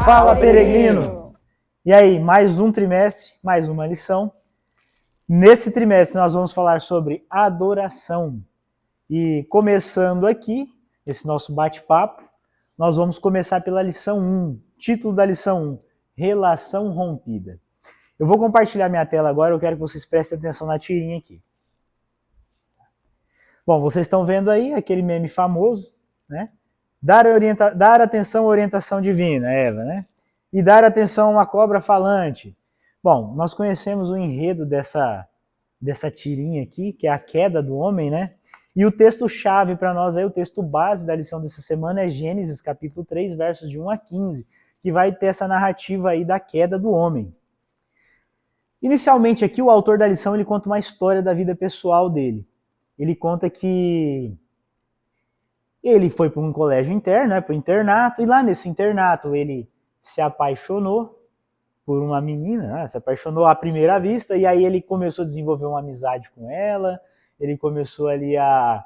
Fala, peregrino! E aí, mais um trimestre, mais uma lição. Nesse trimestre nós vamos falar sobre adoração. E começando aqui, esse nosso bate-papo, nós vamos começar pela lição 1. Título da lição 1, Relação Rompida. Eu vou compartilhar minha tela agora, eu quero que vocês prestem atenção na tirinha aqui. Bom, vocês estão vendo aí aquele meme famoso, né? Dar atenção à orientação divina, Eva, né? E dar atenção a uma cobra falante. Bom, nós conhecemos o enredo dessa tirinha aqui, que é a queda do homem, né? E o texto-chave para nós aí, o texto base da lição dessa semana é Gênesis, capítulo 3, versos de 1 a 15, que vai ter essa narrativa aí da queda do homem. Inicialmente aqui, o autor da lição, ele conta uma história da vida pessoal dele. Ele conta que ele foi para um colégio interno, né, para o internato, e lá nesse internato ele se apaixonou por uma menina, né, se apaixonou à primeira vista, e aí ele começou a desenvolver uma amizade com ela, ele começou ali a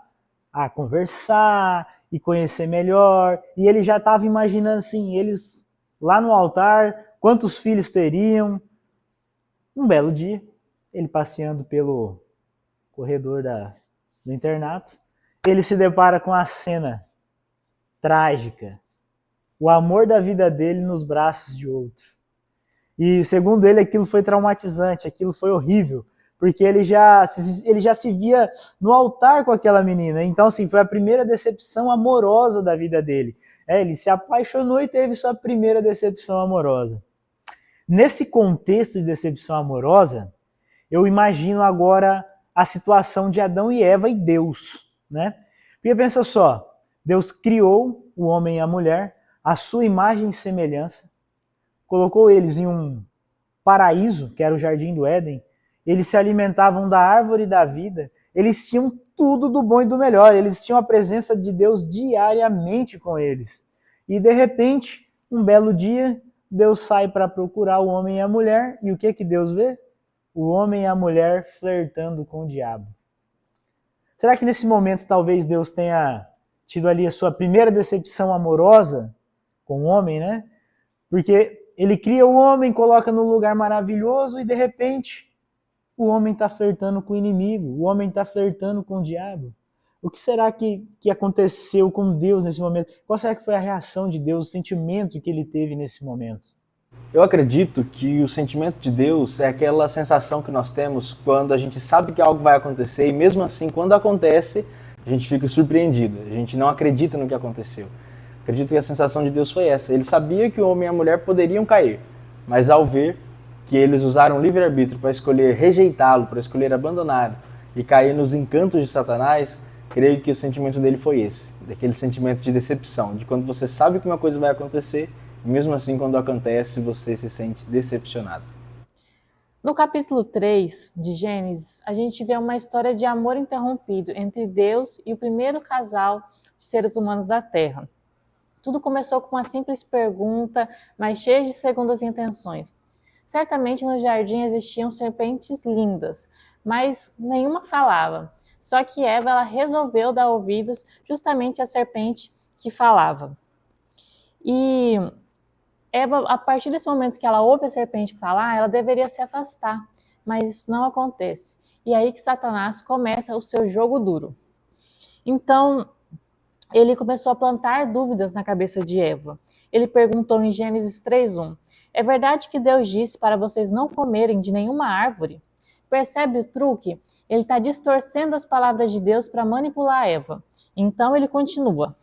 conversar e conhecer melhor, e ele já estava imaginando assim, eles lá no altar, quantos filhos teriam. Um belo dia, ele passeando pelo corredor do internato, ele se depara com a cena trágica, o amor da vida dele nos braços de outro. E segundo ele, aquilo foi traumatizante, aquilo foi horrível, porque ele já se via no altar com aquela menina. Então, assim, foi a primeira decepção amorosa da vida dele. Ele se apaixonou e teve sua primeira decepção amorosa. Nesse contexto de decepção amorosa, eu imagino agora a situação de Adão e Eva e Deus, né? Porque pensa só, Deus criou o homem e a mulher, a sua imagem e semelhança, colocou eles em um paraíso, que era o Jardim do Éden, eles se alimentavam da árvore da vida, eles tinham tudo do bom e do melhor, eles tinham a presença de Deus diariamente com eles. E de repente, um belo dia, Deus sai para procurar o homem e a mulher, e o que Deus vê? O homem e a mulher flertando com o diabo. Será que nesse momento talvez Deus tenha tido ali a sua primeira decepção amorosa com o homem, né? Porque ele cria o homem, coloca num lugar maravilhoso e de repente o homem está flertando com o inimigo, o homem está flertando com o diabo. O que será que aconteceu com Deus nesse momento? Qual será que foi a reação de Deus, o sentimento que ele teve nesse momento? Eu acredito que o sentimento de Deus é aquela sensação que nós temos quando a gente sabe que algo vai acontecer e mesmo assim, quando acontece, a gente fica surpreendido, a gente não acredita no que aconteceu. Acredito que a sensação de Deus foi essa. Ele sabia que o homem e a mulher poderiam cair, mas ao ver que eles usaram o livre-arbítrio para escolher rejeitá-lo, para escolher abandoná-lo e cair nos encantos de Satanás, creio que o sentimento dele foi esse, daquele sentimento de decepção, de quando você sabe que uma coisa vai acontecer, e mesmo assim, quando acontece, você se sente decepcionado. No capítulo 3 de Gênesis, a gente vê uma história de amor interrompido entre Deus e o primeiro casal de seres humanos da Terra. Tudo começou com uma simples pergunta, mas cheia de segundas intenções. Certamente no jardim existiam serpentes lindas, mas nenhuma falava. Só que Eva ela resolveu dar ouvidos justamente à serpente que falava. E Eva, a partir desse momento que ela ouve a serpente falar, ela deveria se afastar, mas isso não acontece. E aí que Satanás começa o seu jogo duro. Então, ele começou a plantar dúvidas na cabeça de Eva. Ele perguntou em Gênesis 3:1, é verdade que Deus disse para vocês não comerem de nenhuma árvore? Percebe o truque? Ele está distorcendo as palavras de Deus para manipular Eva. Então ele continua,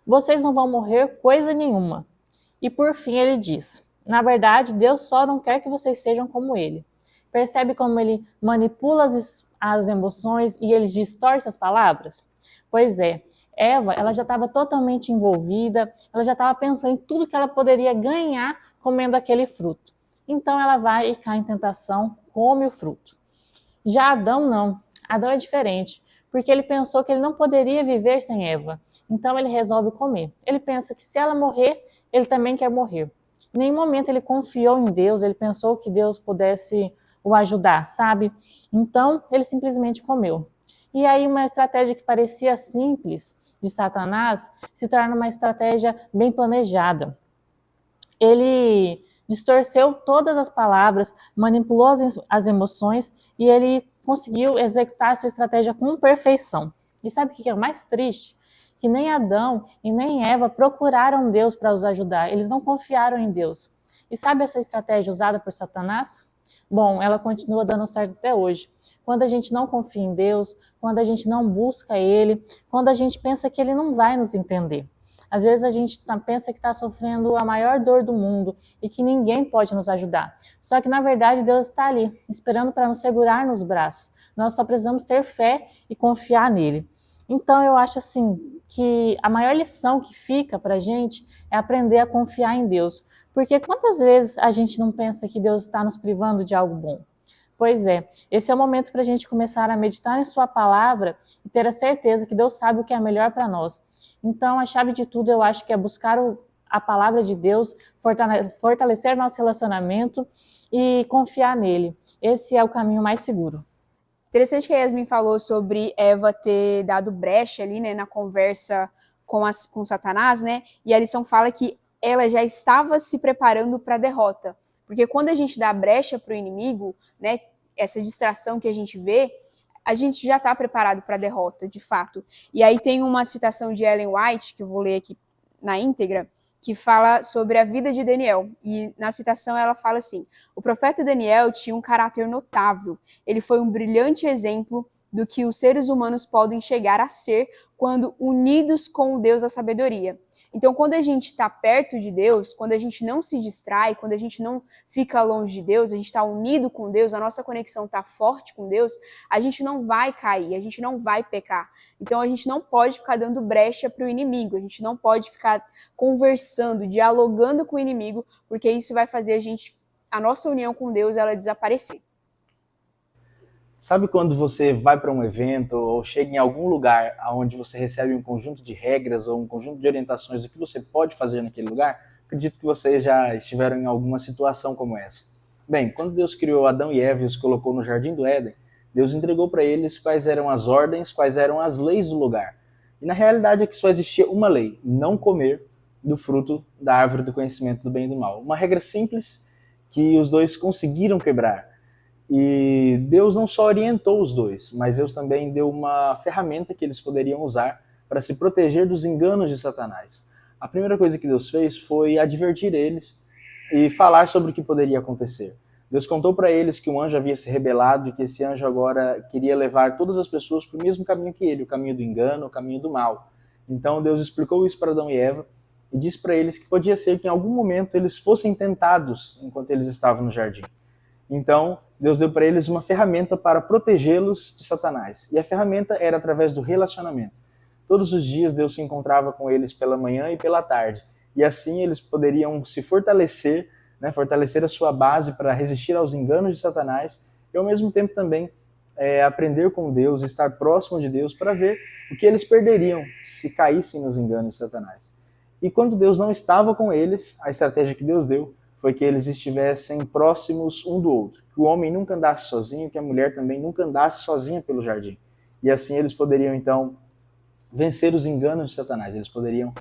vocês não vão morrer coisa nenhuma. E por fim ele diz, na verdade Deus só não quer que vocês sejam como ele. Percebe como ele manipula as emoções e ele distorce as palavras? Pois é, Eva ela já estava totalmente envolvida, ela já estava pensando em tudo que ela poderia ganhar comendo aquele fruto. Então ela vai e cai em tentação, come o fruto. Já Adão não, Adão é diferente, porque ele pensou que ele não poderia viver sem Eva. Então ele resolve comer. Ele pensa que se ela morrer, ele também quer morrer. Em nenhum momento ele confiou em Deus, ele pensou que Deus pudesse o ajudar, sabe? Então ele simplesmente comeu. E aí uma estratégia que parecia simples de Satanás se torna uma estratégia bem planejada. ele distorceu todas as palavras, manipulou as emoções e ele conseguiu executar a sua estratégia com perfeição. E sabe o que é o mais triste? Que nem Adão e nem Eva procuraram Deus para os ajudar, eles não confiaram em Deus. E sabe essa estratégia usada por Satanás? Bom, ela continua dando certo até hoje. Quando a gente não confia em Deus, quando a gente não busca Ele, quando a gente pensa que Ele não vai nos entender. Às vezes a gente pensa que está sofrendo a maior dor do mundo e que ninguém pode nos ajudar. Só que na verdade Deus está ali, esperando para nos segurar nos braços. Nós só precisamos ter fé e confiar nele. Então eu acho assim que a maior lição que fica para a gente é aprender a confiar em Deus. Porque quantas vezes a gente não pensa que Deus está nos privando de algo bom? Pois é, esse é o momento para a gente começar a meditar em sua palavra e ter a certeza que Deus sabe o que é melhor para nós. Então, a chave de tudo eu acho que é buscar a palavra de Deus, fortalecer nosso relacionamento e confiar nele. Esse é o caminho mais seguro. Interessante que a Yasmin falou sobre Eva ter dado brecha ali, né, na conversa com Satanás, né? E a lição fala que ela já estava se preparando para a derrota. Porque quando a gente dá brecha para o inimigo, né, essa distração que a gente vê, a gente já está preparado para a derrota, de fato. E aí tem uma citação de Ellen White, que eu vou ler aqui na íntegra, que fala sobre a vida de Daniel. E na citação ela fala assim: o profeta Daniel tinha um caráter notável. Ele foi um brilhante exemplo do que os seres humanos podem chegar a ser quando unidos com o Deus da sabedoria. Então, quando a gente está perto de Deus, quando a gente não se distrai, quando a gente não fica longe de Deus, a gente está unido com Deus, a nossa conexão está forte com Deus, a gente não vai cair, a gente não vai pecar. Então, a gente não pode ficar dando brecha para o inimigo, a gente não pode ficar conversando, dialogando com o inimigo, porque isso vai fazer a nossa união com Deus, ela desaparecer. Sabe quando você vai para um evento ou chega em algum lugar onde você recebe um conjunto de regras ou um conjunto de orientações do que você pode fazer naquele lugar? Acredito que vocês já estiveram em alguma situação como essa. Bem, quando Deus criou Adão e Eva e os colocou no Jardim do Éden, Deus entregou para eles quais eram as ordens, quais eram as leis do lugar. E na realidade é que só existia uma lei: não comer do fruto da árvore do conhecimento do bem e do mal. Uma regra simples que os dois conseguiram quebrar. E Deus não só orientou os dois, mas Deus também deu uma ferramenta que eles poderiam usar para se proteger dos enganos de Satanás. A primeira coisa que Deus fez foi advertir eles e falar sobre o que poderia acontecer. Deus contou para eles que um anjo havia se rebelado e que esse anjo agora queria levar todas as pessoas para o mesmo caminho que ele, o caminho do engano, o caminho do mal. Então Deus explicou isso para Adão e Eva e disse para eles que podia ser que em algum momento eles fossem tentados enquanto eles estavam no jardim. Então, Deus deu para eles uma ferramenta para protegê-los de Satanás. E a ferramenta era através do relacionamento. Todos os dias Deus se encontrava com eles pela manhã e pela tarde. E assim eles poderiam se fortalecer, né, fortalecer a sua base para resistir aos enganos de Satanás e ao mesmo tempo também aprender com Deus, estar próximo de Deus para ver o que eles perderiam se caíssem nos enganos de Satanás. E quando Deus não estava com eles, a estratégia que Deus deu foi que eles estivessem próximos um do outro. Que o homem nunca andasse sozinho, que a mulher também nunca andasse sozinha pelo jardim. E assim eles poderiam, então, vencer os enganos de Satanás, eles poderiam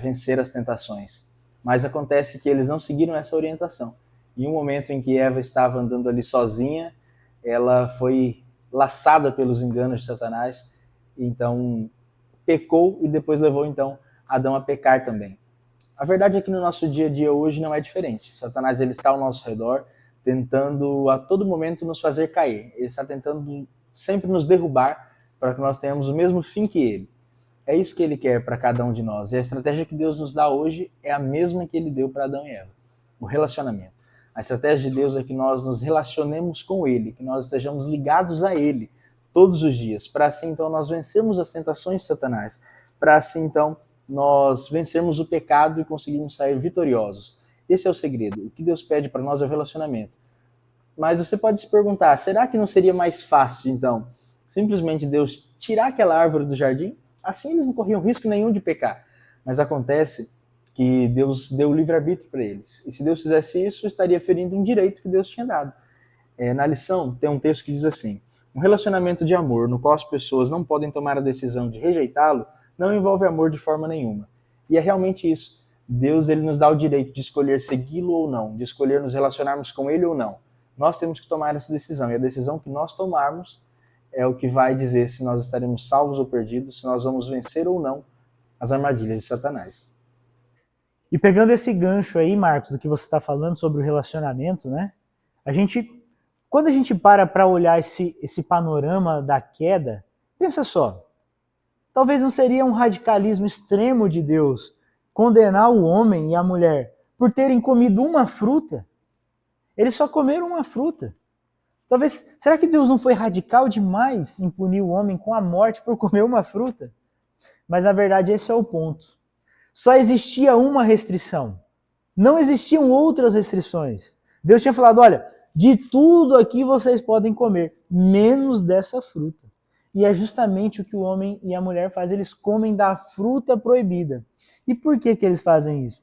vencer as tentações. Mas acontece que eles não seguiram essa orientação. Em um momento em que Eva estava andando ali sozinha, ela foi laçada pelos enganos de Satanás, então pecou e depois levou, então, Adão a pecar também. A verdade é que no nosso dia a dia hoje não é diferente. Satanás ele está ao nosso redor, tentando a todo momento nos fazer cair. Ele está tentando sempre nos derrubar para que nós tenhamos o mesmo fim que ele. É isso que ele quer para cada um de nós. E a estratégia que Deus nos dá hoje é a mesma que ele deu para Adão e Eva. O relacionamento. A estratégia de Deus é que nós nos relacionemos com ele, que nós estejamos ligados a ele todos os dias, para assim então nós vencermos as tentações de Satanás, para assim então nós vencermos o pecado e conseguirmos sair vitoriosos. Esse é o segredo. O que Deus pede para nós é o relacionamento. Mas você pode se perguntar, será que não seria mais fácil, então, simplesmente Deus tirar aquela árvore do jardim? Assim eles não corriam risco nenhum de pecar. Mas acontece que Deus deu livre-arbítrio para eles. E se Deus fizesse isso, estaria ferindo um direito que Deus tinha dado. Na lição, tem um texto que diz assim: um relacionamento de amor no qual as pessoas não podem tomar a decisão de rejeitá-lo não envolve amor de forma nenhuma. E é realmente isso. Deus ele nos dá o direito de escolher segui-lo ou não, de escolher nos relacionarmos com ele ou não. Nós temos que tomar essa decisão, e a decisão que nós tomarmos é o que vai dizer se nós estaremos salvos ou perdidos, se nós vamos vencer ou não as armadilhas de Satanás. E pegando esse gancho aí, Marcos, do que você está falando sobre o relacionamento, né? Quando a gente para olhar esse panorama da queda, pensa só, talvez não seria um radicalismo extremo de Deus condenar o homem e a mulher por terem comido uma fruta? Eles só comeram uma fruta. Talvez, será que Deus não foi radical demais em punir o homem com a morte por comer uma fruta? Mas na verdade esse é o ponto. Só existia uma restrição. Não existiam outras restrições. Deus tinha falado, olha, de tudo aqui vocês podem comer, menos dessa fruta. E é justamente o que o homem e a mulher fazem, eles comem da fruta proibida. E por que eles fazem isso?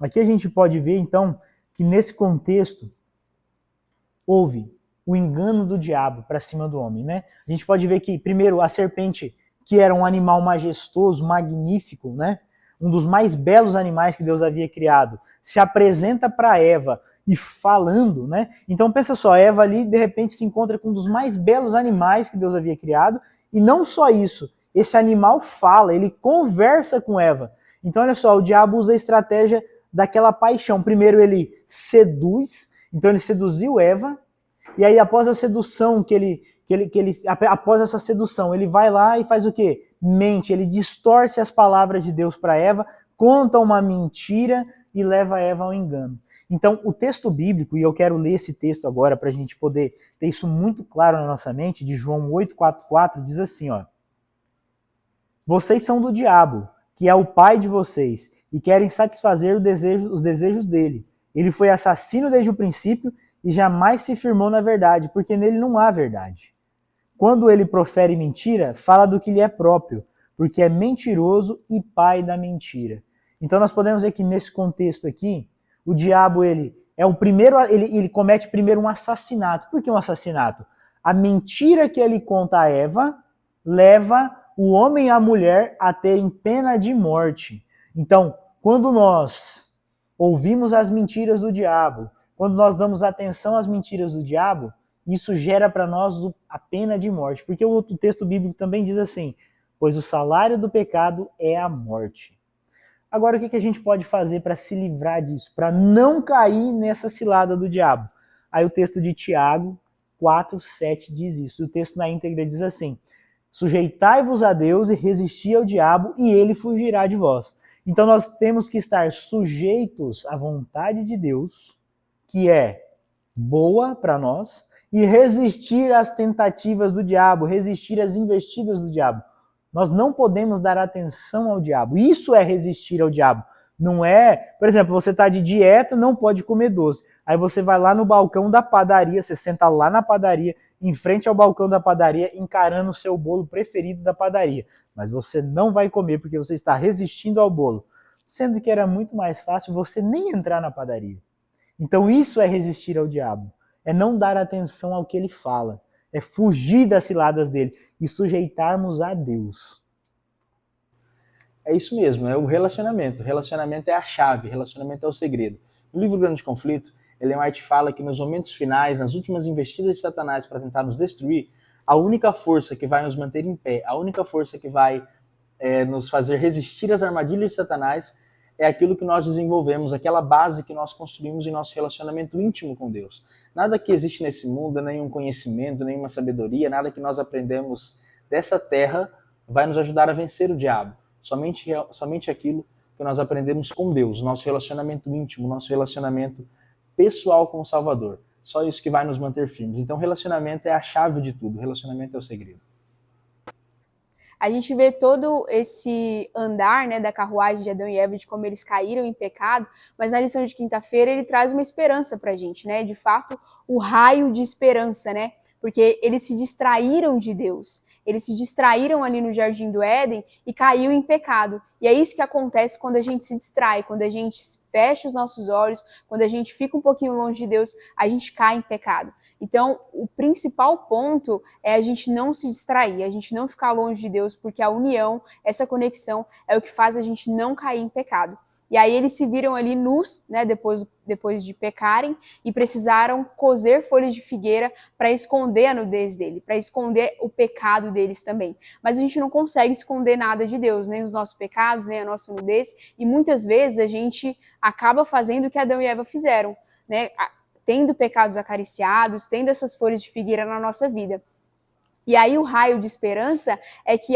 Aqui a gente pode ver, então, que nesse contexto houve o engano do diabo para cima do homem, né? A gente pode ver que, primeiro, a serpente, que era um animal majestoso, magnífico, né? Um dos mais belos animais que Deus havia criado, se apresenta para Eva e falando, né? Então pensa só, Eva ali de repente se encontra com um dos mais belos animais que Deus havia criado, e não só isso, esse animal fala, ele conversa com Eva. Então olha só, o diabo usa a estratégia daquela paixão. Primeiro ele seduz, então ele seduziu Eva, e aí após a sedução após essa sedução, ele vai lá e faz o quê? Mente, ele distorce as palavras de Deus para Eva, conta uma mentira e leva Eva ao engano. Então, o texto bíblico, e eu quero ler esse texto agora para a gente poder ter isso muito claro na nossa mente, de João 8,44, diz assim, ó: vocês são do diabo, que é o pai de vocês, e querem satisfazer os desejos dele. Ele foi assassino desde o princípio e jamais se firmou na verdade, porque nele não há verdade. Quando ele profere mentira, fala do que lhe é próprio, porque é mentiroso e pai da mentira. Então nós podemos ver que nesse contexto aqui, o diabo ele comete primeiro um assassinato. Por que um assassinato? A mentira que ele conta a Eva leva o homem e a mulher a terem pena de morte. Então, quando nós ouvimos as mentiras do diabo, quando nós damos atenção às mentiras do diabo, isso gera para nós a pena de morte. Porque o texto bíblico também diz assim, pois o salário do pecado é a morte. Agora, o que a gente pode fazer para se livrar disso, para não cair nessa cilada do diabo? Aí o texto de Tiago 4:7 diz isso. O texto na íntegra diz assim, sujeitai-vos a Deus e resisti ao diabo, e ele fugirá de vós. Então nós temos que estar sujeitos à vontade de Deus, que é boa para nós, e resistir às tentativas do diabo, resistir às investidas do diabo. Nós não podemos dar atenção ao diabo. Isso é resistir ao diabo. Não é, por exemplo, você está de dieta, não pode comer doce. Aí você vai lá no balcão da padaria, você senta lá na padaria, em frente ao balcão da padaria, encarando o seu bolo preferido da padaria. Mas você não vai comer porque você está resistindo ao bolo. Sendo que era muito mais fácil você nem entrar na padaria. Então isso é resistir ao diabo. É não dar atenção ao que ele fala. É fugir das ciladas dele e sujeitarmos a Deus. É isso mesmo, é o relacionamento. O relacionamento é a chave, relacionamento é o segredo. No livro Grande Conflito, Ellen White fala que nos momentos finais, nas últimas investidas de Satanás para tentar nos destruir, a única força que vai nos manter em pé, a única força que vai nos fazer resistir às armadilhas de Satanás é aquilo que nós desenvolvemos, aquela base que nós construímos em nosso relacionamento íntimo com Deus. Nada que existe nesse mundo, nenhum conhecimento, nenhuma sabedoria, nada que nós aprendemos dessa terra vai nos ajudar a vencer o diabo. Somente aquilo que nós aprendemos com Deus, nosso relacionamento íntimo, nosso relacionamento pessoal com o Salvador. Só isso que vai nos manter firmes. Então, relacionamento é a chave de tudo, relacionamento é o segredo. A gente vê todo esse andar, né, da carruagem de Adão e Eva, de como eles caíram em pecado, mas na lição de quinta-feira ele traz uma esperança pra gente, né? De fato, o raio de esperança, né? Porque eles se distraíram de Deus. Eles se distraíram ali no Jardim do Éden e caiu em pecado. E é isso que acontece quando a gente se distrai, quando a gente fecha os nossos olhos, quando a gente fica um pouquinho longe de Deus, a gente cai em pecado. Então, o principal ponto é a gente não se distrair, a gente não ficar longe de Deus, porque a união, essa conexão, é o que faz a gente não cair em pecado. E aí eles se viram ali nus, né, depois de pecarem, e precisaram coser folhas de figueira para esconder a nudez dele, para esconder o pecado deles também. Mas a gente não consegue esconder nada de Deus, nem os nossos pecados, nem a nossa nudez, e muitas vezes a gente acaba fazendo o que Adão e Eva fizeram, né, tendo pecados acariciados, tendo essas folhas de figueira na nossa vida. E aí o raio de esperança é que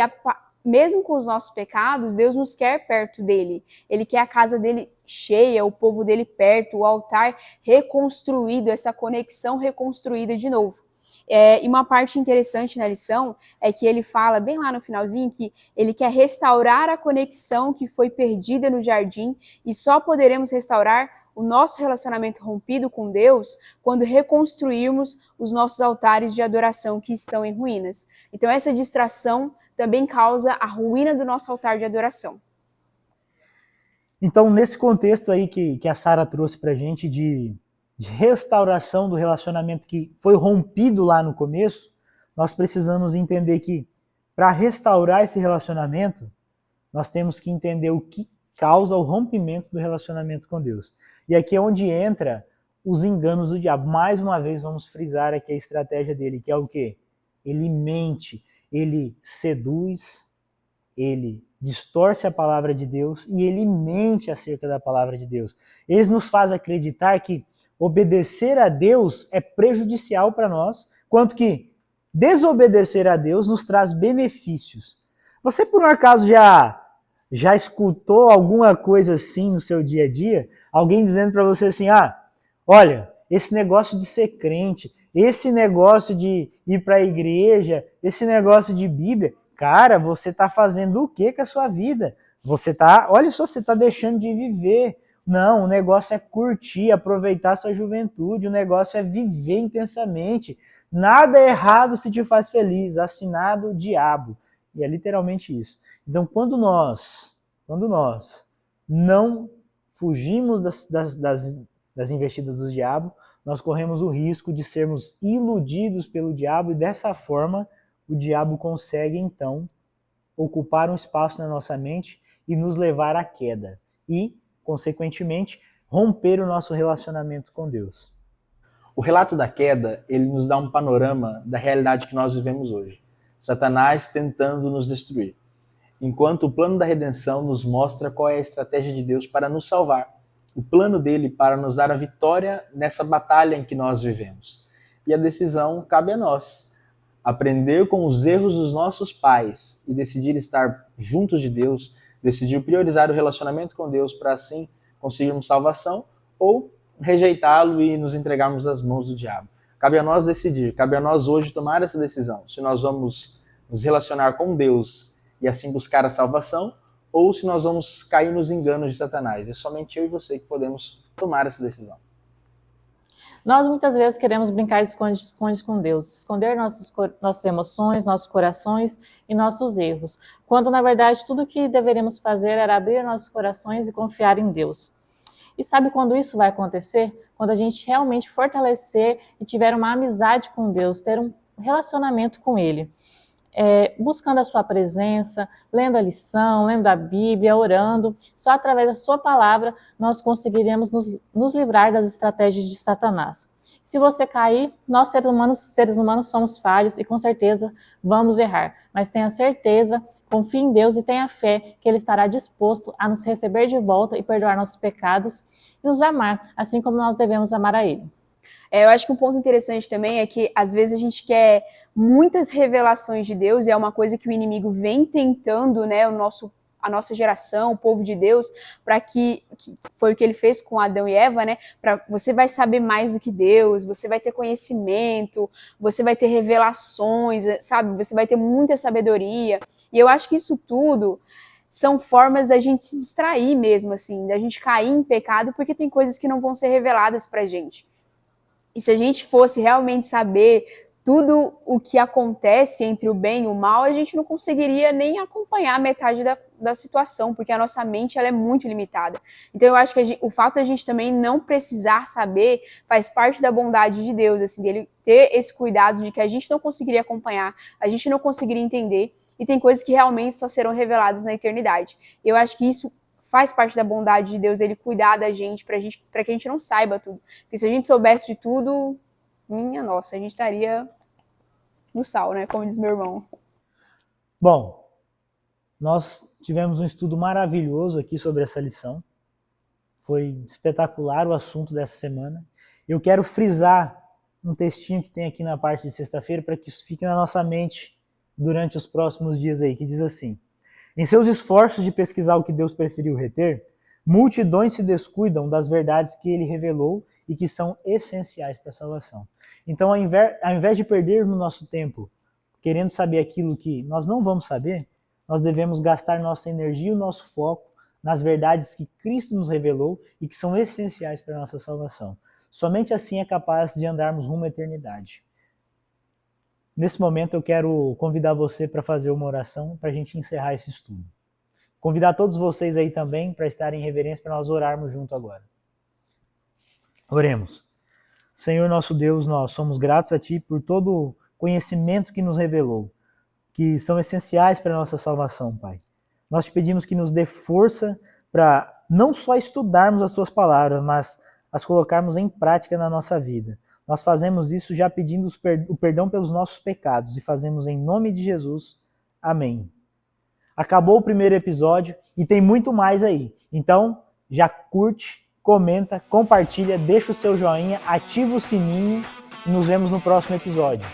mesmo com os nossos pecados, Deus nos quer perto dele. Ele quer a casa dele cheia, o povo dele perto, o altar reconstruído, essa conexão reconstruída de novo. E uma parte interessante na lição é que ele fala bem lá no finalzinho que ele quer restaurar a conexão que foi perdida no jardim, e só poderemos restaurar o nosso relacionamento rompido com Deus quando reconstruirmos os nossos altares de adoração que estão em ruínas. Então essa distração também causa a ruína do nosso altar de adoração. Então, nesse contexto aí que a Sara trouxe pra gente de restauração do relacionamento que foi rompido lá no começo, nós precisamos entender que para restaurar esse relacionamento, nós temos que entender o que causa o rompimento do relacionamento com Deus. E aqui é onde entra os enganos do diabo. Mais uma vez, vamos frisar aqui a estratégia dele, que é o quê? Ele mente, ele seduz, ele distorce a palavra de Deus e ele mente acerca da palavra de Deus. Ele nos faz acreditar que obedecer a Deus é prejudicial para nós, quanto que desobedecer a Deus nos traz benefícios. Você, por um acaso, já escutou alguma coisa assim no seu dia a dia? Alguém dizendo para você assim, olha, esse negócio de ser crente, esse negócio de ir para a igreja, esse negócio de Bíblia, cara, você está fazendo o que com a sua vida? Olha só, você está deixando de viver. Não, o negócio é curtir, aproveitar a sua juventude, o negócio é viver intensamente. Nada é errado se te faz feliz, assinado o diabo. E é literalmente isso. Então, quando nós não fugimos das investidas do diabo, nós corremos o risco de sermos iludidos pelo diabo, e dessa forma o diabo consegue então ocupar um espaço na nossa mente e nos levar à queda e, consequentemente, romper o nosso relacionamento com Deus. O relato da queda, ele nos dá um panorama da realidade que nós vivemos hoje. Satanás tentando nos destruir, enquanto o plano da redenção nos mostra qual é a estratégia de Deus para nos salvar. O plano dele para nos dar a vitória nessa batalha em que nós vivemos. E a decisão cabe a nós. Aprender com os erros dos nossos pais e decidir estar juntos de Deus, decidir priorizar o relacionamento com Deus para assim conseguirmos salvação, ou rejeitá-lo e nos entregarmos às mãos do diabo. Cabe a nós decidir, cabe a nós hoje tomar essa decisão, se nós vamos nos relacionar com Deus e assim buscar a salvação, ou se nós vamos cair nos enganos de Satanás. É somente eu e você que podemos tomar essa decisão. Nós muitas vezes queremos brincar de esconde-esconde com Deus, esconder nossas emoções, nossos corações e nossos erros, quando na verdade tudo o que deveríamos fazer era abrir nossos corações e confiar em Deus. E sabe quando isso vai acontecer? Quando a gente realmente fortalecer e tiver uma amizade com Deus, ter um relacionamento com Ele. Buscando a sua presença, lendo a lição, lendo a Bíblia, orando. Só através da sua palavra nós conseguiremos nos livrar das estratégias de Satanás. Se você cair, nós seres humanos somos falhos e com certeza vamos errar. Mas tenha certeza, confie em Deus e tenha fé que Ele estará disposto a nos receber de volta e perdoar nossos pecados e nos amar, assim como nós devemos amar a Ele. Eu acho que um ponto interessante também é que às vezes a gente quer muitas revelações de Deus, e é uma coisa que o inimigo vem tentando, né, a nossa geração, o povo de Deus, para que foi o que ele fez com Adão e Eva, né? Você vai saber mais do que Deus, você vai ter conhecimento, você vai ter revelações, sabe? Você vai ter muita sabedoria. E eu acho que isso tudo são formas da gente se distrair mesmo, assim, da gente cair em pecado, porque tem coisas que não vão ser reveladas pra gente. E se a gente fosse realmente saber tudo o que acontece entre o bem e o mal, a gente não conseguiria nem acompanhar metade da situação, porque a nossa mente ela é muito limitada. Então eu acho que o fato de a gente também não precisar saber faz parte da bondade de Deus, assim, dele ter esse cuidado de que a gente não conseguiria acompanhar, a gente não conseguiria entender, e tem coisas que realmente só serão reveladas na eternidade. Eu acho que isso faz parte da bondade de Deus, ele cuidar da gente, para que a gente não saiba tudo. Porque se a gente soubesse de tudo, minha nossa, a gente estaria no sal, né? Como diz meu irmão. Bom, nós tivemos um estudo maravilhoso aqui sobre essa lição. Foi espetacular o assunto dessa semana. Eu quero frisar um textinho que tem aqui na parte de sexta-feira para que isso fique na nossa mente durante os próximos dias aí, que diz assim: em seus esforços de pesquisar o que Deus preferiu reter, multidões se descuidam das verdades que ele revelou e que são essenciais para a salvação. Então, ao invés de perdermos nosso tempo querendo saber aquilo que nós não vamos saber, nós devemos gastar nossa energia e o nosso foco nas verdades que Cristo nos revelou e que são essenciais para a nossa salvação. Somente assim é capaz de andarmos rumo à eternidade. Nesse momento eu quero convidar você para fazer uma oração para a gente encerrar esse estudo. Convidar todos vocês aí também para estarem em reverência para nós orarmos junto agora. Oremos. Senhor nosso Deus, nós somos gratos a Ti por todo o conhecimento que nos revelou, que são essenciais para a nossa salvação, Pai. Nós te pedimos que nos dê força para não só estudarmos as Tuas palavras, mas as colocarmos em prática na nossa vida. Nós fazemos isso já pedindo o perdão pelos nossos pecados e fazemos em nome de Jesus. Amém. Acabou o primeiro episódio e tem muito mais aí. Então, já curte, comenta, compartilha, deixa o seu joinha, ativa o sininho e nos vemos no próximo episódio.